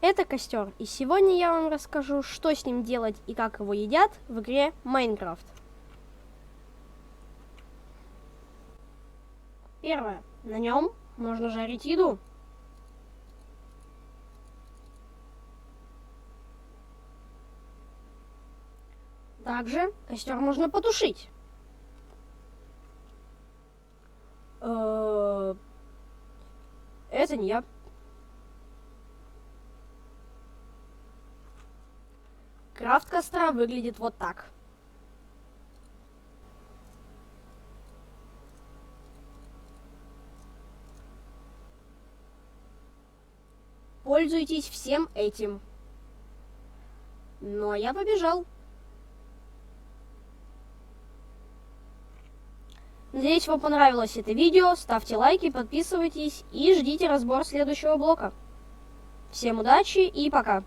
Это костер, и сегодня я вам расскажу, что с ним делать и как его едят в игре Майнкрафт. Первое. На нем можно жарить еду. Также костер можно потушить. Это не я. Крафт костра выглядит вот так. Пользуйтесь всем этим. Ну а я побежал. Надеюсь, вам понравилось это видео. Ставьте лайки, подписывайтесь и ждите разбор следующего блока. Всем удачи и пока!